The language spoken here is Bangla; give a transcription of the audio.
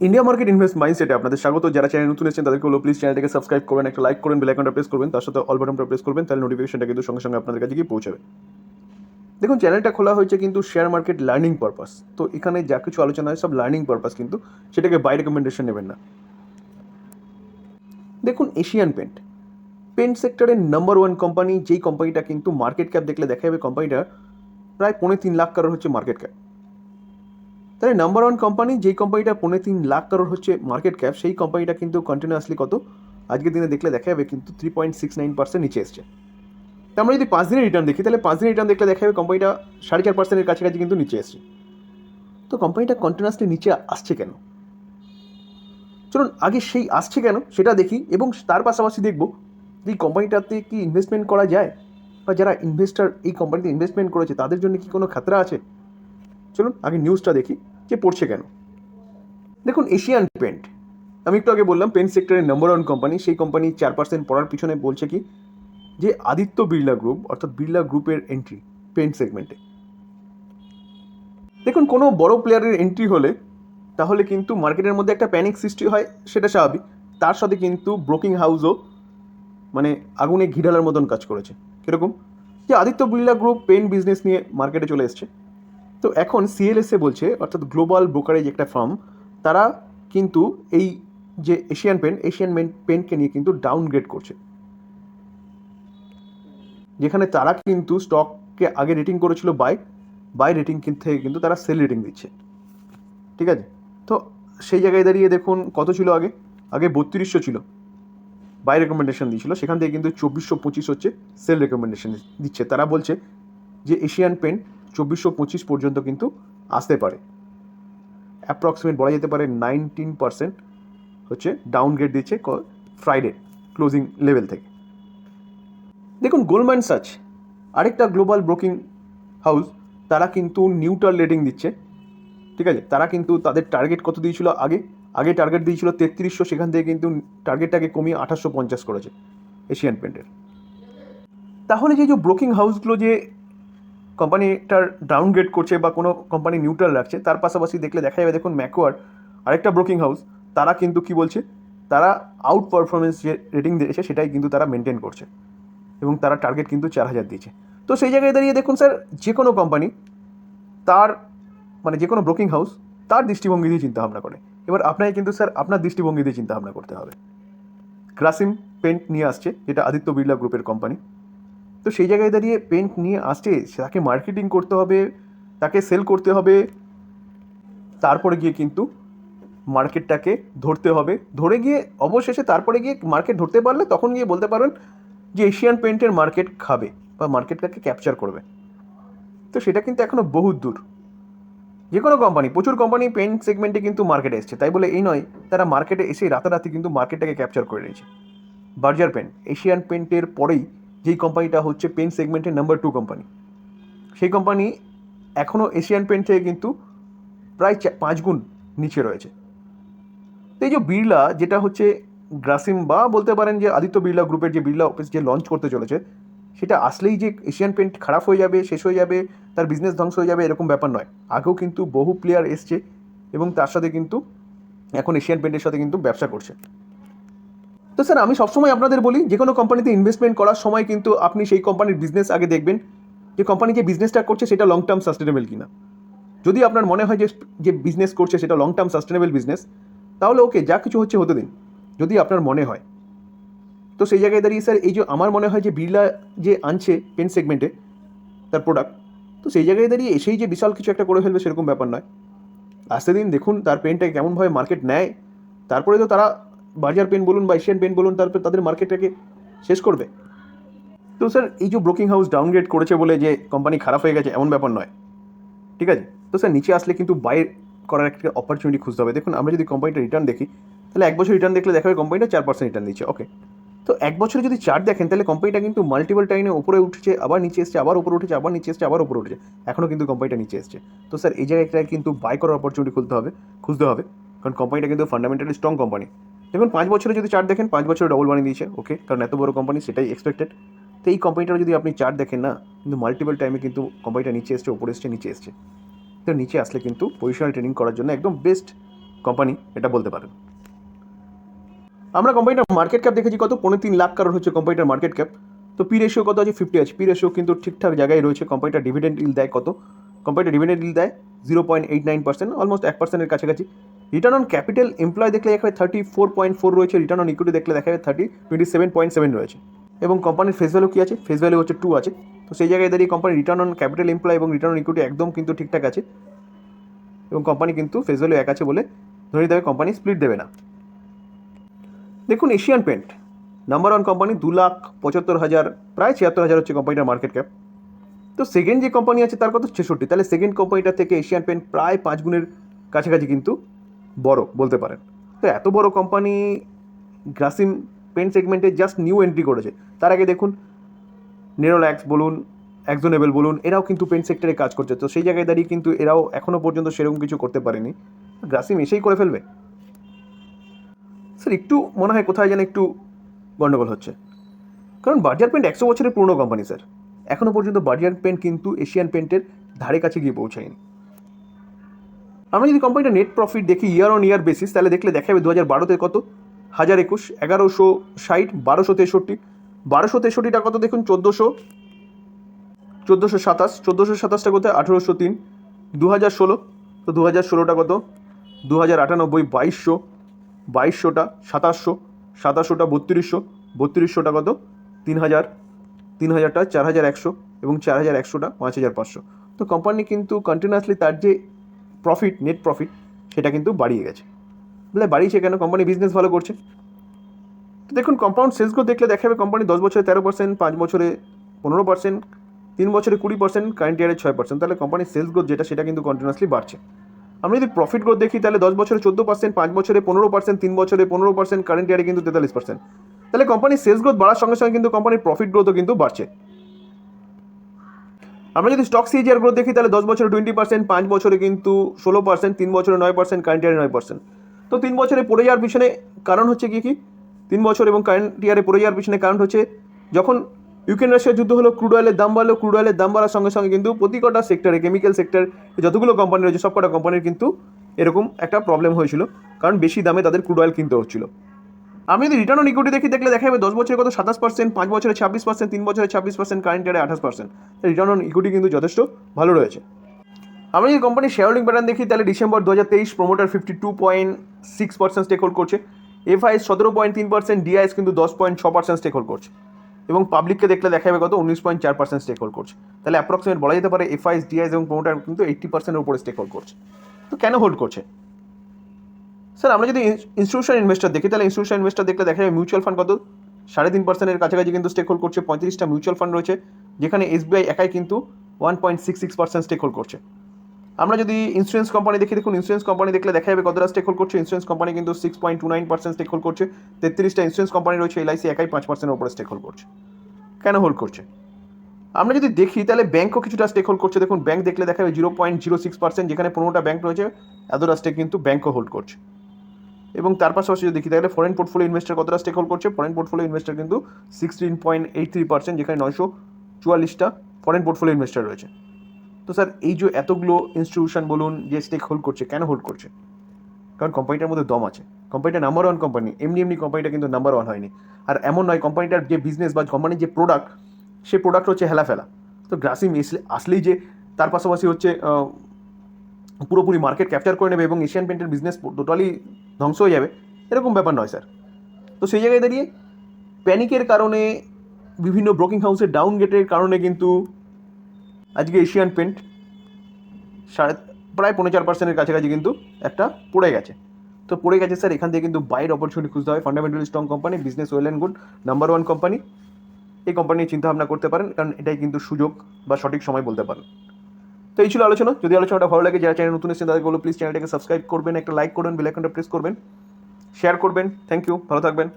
ইন্ডিয়া মার্কেট ইনভেস্ট মাইন্ডসেটে আপনাদের স্বাগত। যারা চ্যানেল নতুন এসেছেন তাদেরকে বলো প্লিজ চ্যানেলটাকে সাবস্ক্রাইব করবেন, একটা লাইক করবেন, বেল আইকনটা প্রেস করবেন, তার সাথে অল বাটনটা প্রেস করবেন, তাহলে নোটিফিকেশনটা কিন্তু সঙ্গে সঙ্গে আপনাদের কাছে গিয়ে পৌঁছাবে। দেখুন, চ্যানেলটা খোলা হয়েছে কিন্তু শেয়ার মার্কেট লার্নিং পারপাস, তো এখানে যা কিছু আলোচনা হয় সব লার্নিং পারপাস, কিন্তু সেটাকে বাই রেকমেন্ডেশন নেবেন না। দেখুন, এশিয়ান পেন্ট সেক্টরের নাম্বার ওয়ান কোম্পানি, যেই কোম্পানিটা কিন্তু মার্কেট ক্যাপ দেখলে দেখা যাবে কোম্পানিটা প্রায় 3.25 লাখ কারোর হচ্ছে মার্কেট ক্যাপ। তাহলে নাম্বার ওয়ান কোম্পানি, যেই কোম্পানিটা 3.25 লাখ কারোর হচ্ছে মার্কেট ক্যাপ, সেই কোম্পানিটা কিন্তু কন্টিনিউয়াসলি কত আজকের দিনে দেখলে দেখা যাবে কিন্তু 3.69% নিচে এসছে। তো আমরা যদি 5 দিনের রিটার্ন দেখি, তাহলে 5 দিনের রিটার্ন দেখলে দেখা যাবে কোম্পানিটা 4.5%-এর কাছাকাছি কিন্তু নিচে এসছে। তো কোম্পানিটা কন্টিনিউয়াসলি নিচে আসছে কেন? চলুন আগে সেই আসছে কেন সেটা দেখি, এবং তার পাশাপাশি দেখব যে এই কোম্পানিটাতে কি ইনভেস্টমেন্ট করা যায়, বা যারা ইনভেস্টার এই কোম্পানিতে ইনভেস্টমেন্ট করেছে তাদের জন্য কি কোনো খাতরা আছে। চলুন আগে নিউজটা দেখি যে পড়ছে কেন। দেখুন, এশিয়ান পেন্ট, আমি একটু আগে বললাম পেন্ট সেক্টরের নাম্বার ওয়ান কোম্পানি, সেই কোম্পানি 4% পড়ার পিছনে বলছে কি যে আদিত্য বিড়লা গ্রুপ, অর্থাৎ বিড়লা গ্রুপের এন্ট্রি পেন্ট সেগমেন্টে। দেখুন, কোনো বড় প্লেয়ারের এন্ট্রি হলে তাহলে কিন্তু মার্কেটের মধ্যে একটা প্যানিক সৃষ্টি হয়, সেটা স্বাভাবিক। তার সাথে কিন্তু ব্রোকিং হাউসও মানে আগুনে ঘি ঢালার মতন কাজ করেছে। কীরকম? যে Aditya Birla group pen business নিয়ে মার্কেটে চলে এসছে। তো এখন সিএলএসএ বলছে, অর্থাৎ গ্লোবাল ব্রোকারেজ একটা ফার্ম, তারা কিন্তু এই যে এশিয়ান পেন্টকে নিয়ে কিন্তু ডাউনগ্রেড করছে, যেখানে তারা কিন্তু স্টককে আগে রেটিং করেছিল বাই রেটিং থেকে কিন্তু তারা সেল রেটিং দিচ্ছে। ঠিক আছে, তো সেই জায়গায় দাঁড়িয়ে দেখুন কত ছিল আগে 3200 ছিল বাই রেকমেন্ডেশন দিয়েছিল, সেখান থেকে কিন্তু 2425 হচ্ছে সেল রেকমেন্ডেশন দিচ্ছে। তারা বলছে যে এশিয়ান পেন্ট 2425 পর্যন্ত কিন্তু আসতে পারে, অ্যাপ্রক্সিমেট বলা যেতে পারে 19% হচ্ছে ডাউনগ্রেড দিচ্ছে ফ্রাইডে ক্লোজিং লেভেল থেকে। দেখুন, গোল্ডম্যান সাচ আরেকটা গ্লোবাল ব্রোকিং হাউস, তারা কিন্তু নিউট্রাল রেটিং দিচ্ছে। ঠিক আছে, তারা কিন্তু তাদের টার্গেট কত দিয়েছিল আগে টার্গেট দিয়েছিল 3300, সেখান থেকে কিন্তু টার্গেটটাকে কমিয়ে 2850 করেছে এশিয়ান পেন্টের। তাহলে যে ব্রোকিং হাউসগুলো যে কোম্পানিটার ডাউনগ্রেড করছে বা কোনো কোম্পানি নিউট্রাল রাখছে, তার পাশাপাশি দেখলে দেখা যাবে, দেখুন ম্যাকোয়ার আরেকটা ব্রোকিং হাউস, তারা কিন্তু কি বলছে, তারা আউট পারফরমেন্স যে রেটিং দিয়েছে সেটাই কিন্তু তারা মেনটেন করছে, এবং তারা টার্গেট কিন্তু 4000 দিয়েছে। তো সেই জায়গায় দাঁড়িয়ে দেখুন স্যার, যে কোনো কোম্পানি তার যে কোনো ব্রোকিং হাউস তার দৃষ্টিভঙ্গি দিয়ে চিন্তাভাবনা করে। এবার আপনাকে কিন্তু স্যার আপনার দৃষ্টিভঙ্গি দিয়ে চিন্তাভাবনা করতে হবে। গ্রাসিম পেন্ট নিয়ে আসছে, যেটা আদিত্য বিড়লা গ্রুপের কোম্পানি। তো সেই জায়গায় দাঁড়িয়ে পেন্ট নিয়ে আসছে, তাকে মার্কেটিং করতে হবে, তাকে সেল করতে হবে, তারপরে গিয়ে কিন্তু মার্কেটটাকে ধরতে হবে, ধরে গিয়ে অবশেষে তারপরে গিয়ে মার্কেট ধরতে পারলে তখন গিয়ে বলতে পারবেন যে এশিয়ান পেন্টের মার্কেট খাবে বা মার্কেটটাকে ক্যাপচার করবে। তো সেটা কিন্তু এখনও বহুত দূর। যে কোনো কোম্পানি, প্রচুর কোম্পানি পেন্ট সেগমেন্টে কিন্তু মার্কেটে এসছে, তাই বলে এই নয় তারা মার্কেটে এসে রাতারাতি কিন্তু মার্কেটটাকে ক্যাপচার করে নিয়েছে। বার্জার পেন্ট এশিয়ান পেন্টের পরেই যেই কোম্পানিটা হচ্ছে পেন্ট সেগমেন্টের নাম্বার 2 কোম্পানি, সেই কোম্পানি এখনও এশিয়ান পেন্ট থেকে কিন্তু প্রায় 5 গুণ নিচে রয়েছে। তো এই যে বিড়লা, যেটা হচ্ছে গ্রাসিম বা বলতে পারেন যে আদিত্য বিড়লা গ্রুপের যে বিড়লা অফিস যে লঞ্চ করতে চলেছে, সেটা আসলেই যে এশিয়ান পেন্ট খারাপ হয়ে যাবে, শেষ হয়ে যাবে, তার বিজনেস ধ্বংস হয়ে যাবে, এরকম ব্যাপার নয়। আগেও কিন্তু বহু প্লেয়ার এসছে এবং তার সাথে কিন্তু এখন এশিয়ান পেন্টের সাথে কিন্তু ব্যবসা করছে। তো স্যার, আমি সবসময় আপনাদের বলি, যে কোনো কোম্পানিতে ইনভেস্টমেন্ট করার সময় কিন্তু আপনি সেই কোম্পানির বিজনেস আগে দেখবেন, যে কোম্পানি যে বিজনেসটা করছে সেটা লং টার্ম সাস্টেনেবল কিনা। যদি আপনার মনে হয় যে বিজনেস করছে সেটা লং টার্ম সাস্টেনেবল বিজনেস, তাহলে ওকে, যা কিছু হচ্ছে হতে দিন, যদি আপনার মনে হয়। তো সেই জায়গায় দাঁড়িয়ে স্যার, এই যে আমার মনে হয় যে বিড়লা যে আনছে পেন সেগমেন্টে তার প্রোডাক্ট, তো সেই জায়গায় দাঁড়িয়ে এসেই যে বিশাল কিছু একটা করে ফেলবে সেরকম ব্যাপার নয়। আসতে দিন, দেখুন তার পেনটাকে কেমনভাবে মার্কেট নেয়, তারপরে তো তারা বার্জার পেন বলুন বা এশিয়ান পেন বলুন, তারপরে তাদের মার্কেটটাকে শেষ করবে। তো স্যার, এই যে ব্রোকিং হাউস ডাউনগ্রেড করেছে বলে যে কোম্পানি খারাপ হয়ে গেছে এমন ব্যাপার নয়। ঠিক আছে, তো স্যার নিচে আসলে কিন্তু বাই করার একটা অপরচুনিটি খুঁজতে হবে। দেখুন, আমরা যদি কোম্পানিটা রিটার্ন দেখি, তাহলে 1 বছর রিটার্ন দেখলে দেখা যাবে কোম্পানিটা 4% রিটার্ন দিচ্ছে। ওকে, তো 1 বছরে যদি চার্ট দেখেন, তাহলে কোম্পানিটা কিন্তু মাল্টিপল টাইমে উপরে উঠছে, আবার নিচে এসছে, আবার উপরে উঠেছে, আবার নিচে এসছে, আবার উপরে উঠেছে, এখনও কিন্তু কোম্পানিটা নিচে এসছে। তো স্যার এই জায়গায় কিন্তু বাই করার অপরচুনিটি খুঁজতে হবে, কারণ কোম্পানিটা কিন্তু ফান্ডামেন্টালি স্ট্রং কোম্পানি। দেখুন 5 বছরে যদি চার্ট দেখেন, 5 বছরে ডবল বানিয়ে দিয়েছে। ওকে, কারণ এত বড় কোম্পানি, সেটাই এক্সপেক্টেড। তো এই কোম্পানিটার যদি আপনি চার্ট দেখেন না, কিন্তু মাল্টিপল টাইমে কিন্তু কোম্পানিটা নিচে এসছে, উপরে এসছে, নিচে এসছে। তো নিচে আসলে কিন্তু পজিশনাল ট্রেডিং করার জন্য একদম বেস্ট কোম্পানি, এটা বলতে পারেন। আমরা কোম্পানিটার মার্কেট ক্যাপ দেখেছি কত, 3.25 লাখ কারোর হচ্ছে কোম্পানিটার মার্কেট ক্যাপ। তো পি রেশিও কত আছে, 50 আছে। পি রেশিও কিন্তু ঠিকঠাক জায়গায় রয়েছে। কোম্পানিটা ডিভিডেন্ড ইল দেয় কত, কোম্পানিটা ডিভিডেন্ড ইল দেয় 0.89%, অলমোস্ট 1%-এর কাছাকাছি। রিটার্ন অন ক্যাপিটাল এমপ্লয় দেখলে দেখা যাবে 34.4 রয়েছে। রিটার্ন অন ইকুইটি দেখলে দেখা যাবে 27.7 রয়েছে। এবং কোম্পানির ফেস ভ্যালু কী আছে, ফেস ভ্যালু হচ্ছে 2 আছে। তো সেই জায়গায় দাঁড়িয়ে কোম্পানির রিটার্ন অন ক্যাপিটাল এমপ্লয় এবং রিটার্ন অন ইকুইটি একদম কিন্তু ঠিকঠাক আছে, এবং কোম্পানি কিন্তু ফেস ভ্যালু 1 আছে বলে ধরে দেবে কোম্পানি স্প্লিট দেবে না। দেখুন এশিয়ান পেন্ট নাম্বার 1 কোম্পানি, 2,75,000, প্রায় 76,000 হচ্ছে কোম্পানিটার মার্কেট ক্যাপ। তো সেকেন্ড যে কোম্পানি আছে তার কত, 66। তাহলে সেকেন্ড কোম্পানিটা থেকে এশিয়ান পেন্ট প্রায় 5 গুণের কাছাকাছি কিন্তু বড় বলতে পারেন। তো এত বড় কোম্পানি গ্রাসিম পেন্ট সেগমেন্টে জাস্ট নিউ এন্ট্রি করেছে। তার আগে দেখুন নেরোল্যাক্স বলুন, অ্যাকজোনেবল বলুন, এরাও কিন্তু পেন্ট সেক্টরে কাজ করছে। তো সেই জায়গায় দাঁড়িয়ে কিন্তু এরাও এখনও পর্যন্ত সেরকম কিছু করতে পারেনি। গ্রাসিম এসেই করে ফেলবে স্যার, একটু মনে হয় কোথায় যেন একটু গণ্ডগোল হচ্ছে। কারণ বার্জার পেন্ট 100 বছরের পুরনো কোম্পানি স্যার, এখনও পর্যন্ত বার্জার পেন্ট কিন্তু এশিয়ান পেন্টের ধারে কাছে গিয়ে পৌঁছায়নি। আমরা যদি কোম্পানিটা নেট প্রফিট দেখি ইয়ার অন ইয়ার বেসিস, তাহলে দেখলে দেখা যাবে 2012-তে কত, 1021, 1160, 1263, 1263টা কত দেখুন, 1427, 1427টা কোথায়, 1803, 2016, তো 2016টা কত, 2098, 2200, 2200টা 2700, 2700টা 3200, 3200টা কত, 3000, 3000টা 4100, এবং 4100টা 5500। তো কোম্পানি কিন্তু কন্টিনিউয়াসলি তার যে প্রফিট, নেট প্রফিট, সেটা কিন্তু বাড়িয়ে গেছে। বলে বাড়িয়েছে কেন, কোম্পানি বিজনেস ভালো করছে। তো দেখুন কম্পাউন্ড সেলস গ্রোথ দেখলে দেখা যাবে কোম্পানি 10 বছরে 13%, 5 বছরে 15%, 3 বছরে 20%, কারেন্ট ইয়ারে 6%। তাহলে কোম্পানির সেলস গ্রোথ যেটা সেটা কিন্তু কন্টিনিউয়াসলি বাড়ছে। আমরা যদি প্রফিট গ্রোথ দেখি তাহলে 10 বছরে 14%, 5 বছরে 15%, 3 বছরে 15%, কারেন্ট ইয়ারে কিন্তু 43%। তাহলে কোম্পানির সেলস গ্রোথ বাড়ার সঙ্গে সঙ্গে কিন্তু কোম্পানির প্রফিট গ্রোথও কিন্তু বাড়ছে। আমরা যদি স্টক সিজিআর গ্রোথ দেখি তাহলে 10 বছরে 20%, 5 বছরে কিন্তু 16%, 3 বছরে 9%, কারেন্ট ইয়ারে 9%। তো 3 বছরে পড়ে যাওয়ার পিছনে কারণ হচ্ছে কি, 3 বছর এবং কারেন্ট ইয়ারে পড়ে যাওয়ার পিছনে কারণ হচ্ছে যখন ইউক্রেন রাশিয়ার যুদ্ধ হলো, ক্রুড অয়েলের দাম বাড়লো। ক্রুড অয়েলের দাম বাড়ার সঙ্গে সঙ্গে কিন্তু প্রতি কটা সেক্টরে, কেমিক্যাল সেক্টর যতগুলো কোম্পানি রয়েছে সব কটা কোম্পানির কিন্তু এরকম একটা প্রবলেম হয়েছিল, কারণ বেশি দামে তাদের ক্রুড অয়েল কিনতে হচ্ছিল। আমি যদি রিটার্ন অন ইকুইটি দেখি দেখলে দেখা যাবে 10 বছরে কত, 27%, 5 বছরে 26%, 3 বছরে 26%, কারেন্ট ইয়ারে 28%। রিটার্ন অন ইকুইটি কিন্তু যথেষ্ট ভালো রয়েছে। আমি যদি কোম্পানির শেয়ার হোল্ডিং প্যাটার্ন দেখি তাহলে ডিসেম্বর 2023 প্রমোটার 52.6% স্টেক হোল্ড করছে, এফআইএস 17.3%, ডিআইএস কিন্তু 10.6% স্টেক হোল্ড করছে, এবং পাবলিককে দেখলে দেখা যাবে কত, 19.4% স্টেক হোল্ড করছে। তাহলে অ্যাপ্রক্সিমেট বলা যেতে পারে এফআইএস, ডিআইএস এবং প্রমোটার কিন্তু 80%-এর উপরে স্টেক হোল্ড করছে। তো কেন হোল্ড করছে স্যার? আমরা যদি ইনস্টিটিউশন ইনভেস্টর দেখি তাহলে ইনস্টিটিউশন ইনভেস্টর দেখলে দেখা যাবে মিউচুয়াল ফান্ড কত, 3.5%-এর কাছাকাছি কিন্তু স্টেক হোল্ড করছে। 35টা মিউচুয়াল ফান্ড রয়েছে, যেখানে এসবিআই একাই কিন্তু 1.66% স্টেক হোল্ড করছে। আমরা যদি ইন্স্যুরেন্স কোম্পানি দেখি, দেখুন ইন্স্যুরেন্স কোম্পানি দেখলে দেখা যাবে কতটা স্টেক হোল্ড করছে। ইন্স্যুরেন্স কোম্পানি কিন্তু 6.29% স্টেক হোল্ড করছে। 33টা ইন্স্যুরেন্স কোম্পানি রয়েছে, এলআইসি একাই 5%-এর উপরে স্টেক হোল্ড করছে। কেন হোল্ড করছে? আমরা যদি দেখি তাহলে ব্যাংকও কিছুটা স্টেক হোল্ড করছে। দেখুন ব্যাংক দেখলে দেখা যাবে 0.06%, যেখানে 15টা ব্যাংক রয়েছে, এতটা স্টেক কিন্তু ব্যাংকও হোল্ড করছে। এবং তার পাশাপাশি যদি দেখি তাহলে ফরেন পোর্টফোলিও ইনভেস্টর কতটা স্টেক হোল্ড করছে, ফরেন পোর্টফোলিও ইনভেস্টর কিন্তু 16.83%, যেখানে 944টা ফরেন পোর্টফোলিও ইনভেস্টর রয়েছে। তো স্যার এই যে এতগুলো ইনস্টিটিউশন বলুন যে স্টেক হোল্ড করছে, কেন হোল্ড করছে? কারণ কোম্পানিটার মধ্যে দম আছে। কোম্পানিটা নাম্বার 1 কোম্পানি, এমনি কোম্পানিটা কিন্তু নাম্বার 1 হয়নি। আর এমন নয় কোম্পানিটার যে বিজনেস বা কোম্পানির যে প্রোডাক্ট, সে প্রোডাক্ট হচ্ছে হেলাফেলা। তো গ্রাসিম আসলেই যে তার পাশাপাশি হচ্ছে পুরোপুরি মার্কেট ক্যাপচার করে নেবে এবং এশিয়ান পেন্টের বিজনেস টোটালি ধ্বংস হয়ে যাবে, এরকম ব্যাপার নয় স্যার। তো সেই জায়গায় দাঁড়িয়ে প্যানিকের কারণে, বিভিন্ন ব্রোকিং হাউসের ডাউন গেটের কারণে কিন্তু আজকে এশিয়ান পেন্ট প্রায় 4.5%-এর কাছাকাছি কিন্তু একটা পড়ে গেছে। তো পড়ে গেছে স্যার, এখান থেকে কিন্তু বাইরের অপরচুনিটি খুঁজতে হয়। Fundamentally strong company, business well and good, number 1 company, এই কোম্পানি নিয়ে চিন্তাভাবনা করতে পারেন, কারণ এটাই কিন্তু সুযোগ বা সঠিক সময় বলতে পারেন। তো এই ছিল আলোচনা। যদি আলোচনাটা ভালো লাগে, যারা চ্যানেল নতুন এসেছেন তাদের বলবো প্লিজ চ্যানেলটাকে সাবস্ক্রাইব করবেন, একটা লাইক করবেন, বেল আইকনটা প্রেস করবেন, শেয়ার করবেন। থ্যাংক ইউ, ভালো থাকবেন।